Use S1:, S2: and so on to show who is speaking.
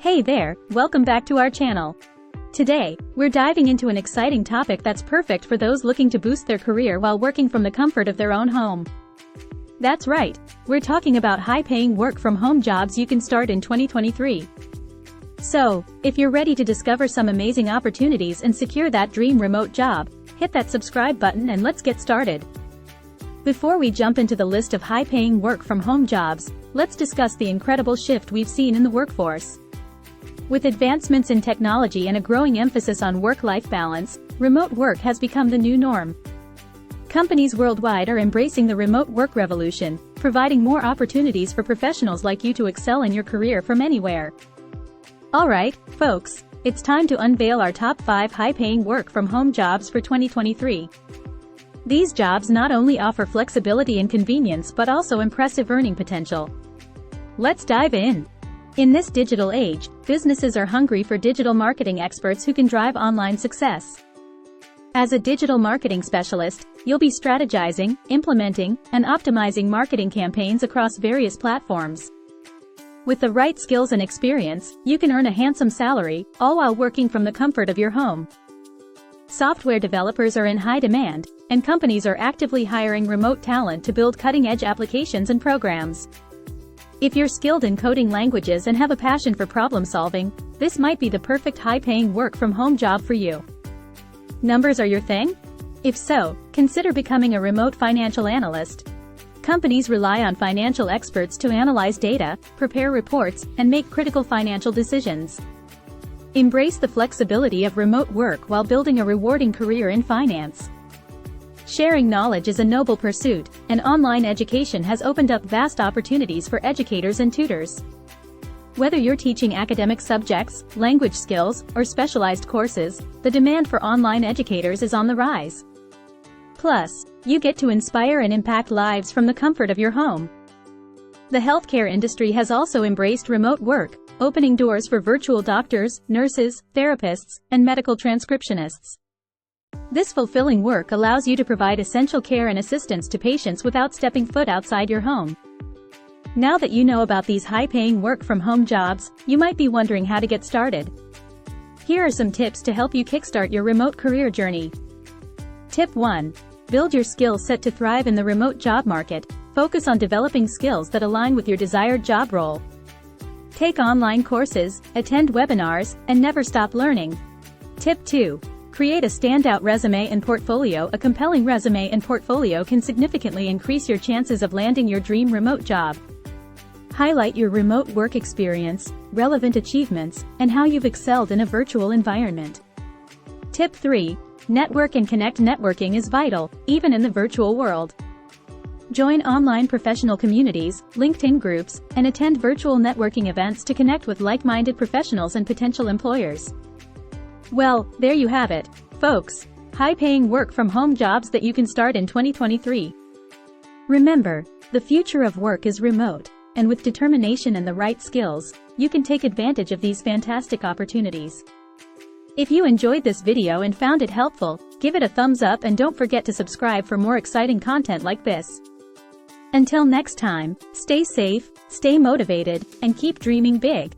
S1: Hey there, welcome back to our channel. Today, we're diving into an exciting topic that's perfect for those looking to boost their career while working from the comfort of their own home. That's right, we're talking about high-paying work-from-home jobs you can start in 2023. So, if you're ready to discover some amazing opportunities and secure that dream remote job, hit that subscribe button and let's get started. Before we jump into the list of high-paying work-from-home jobs, let's discuss the incredible shift we've seen in the workforce. With advancements in technology and a growing emphasis on work-life balance, remote work has become the new norm. Companies worldwide are embracing the remote work revolution, providing more opportunities for professionals like you to excel in your career from anywhere. Alright, folks, it's time to unveil our top 5 high-paying work-from-home jobs for 2023. These jobs not only offer flexibility and convenience but also impressive earning potential. Let's dive in. In this digital age, businesses are hungry for digital marketing experts who can drive online success. As a digital marketing specialist, you'll be strategizing, implementing, and optimizing marketing campaigns across various platforms. With the right skills and experience, you can earn a handsome salary, all while working from the comfort of your home. Software developers are in high demand, and companies are actively hiring remote talent to build cutting-edge applications and programs. If you're skilled in coding languages and have a passion for problem solving, this might be the perfect high-paying work-from-home job for you. Numbers are your thing? If so, consider becoming a remote financial analyst. Companies rely on financial experts to analyze data, prepare reports, and make critical financial decisions. Embrace the flexibility of remote work while building a rewarding career in finance. Sharing knowledge is a noble pursuit, and online education has opened up vast opportunities for educators and tutors. Whether you're teaching academic subjects, language skills, or specialized courses, the demand for online educators is on the rise. Plus, you get to inspire and impact lives from the comfort of your home. The healthcare industry has also embraced remote work, opening doors for virtual doctors, nurses, therapists, and medical transcriptionists. This fulfilling work allows you to provide essential care and assistance to patients without stepping foot outside your home. Now that you know about these high-paying work-from-home jobs, you might be wondering how to get started. Here are some tips to help you kickstart your remote career journey. Tip 1. Build your skill set to thrive in the remote job market. Focus on developing skills that align with your desired job role. Take online courses, attend webinars, and never stop learning. Tip 2. Create a standout resume and portfolio. A compelling resume and portfolio can significantly increase your chances of landing your dream remote job. Highlight your remote work experience, relevant achievements, and how you've excelled in a virtual environment. Tip 3. Network and connect. Networking is vital, even in the virtual world. Join online professional communities, LinkedIn groups, and attend virtual networking events to connect with like-minded professionals and potential employers. Well, there you have it, folks. High-paying work-from-home jobs that you can start in 2023. Remember, the future of work is remote, and with determination and the right skills, you can take advantage of these fantastic opportunities. If you enjoyed this video and found it helpful, give it a thumbs up and don't forget to subscribe for more exciting content like this. Until next time, stay safe, stay motivated, and keep dreaming big.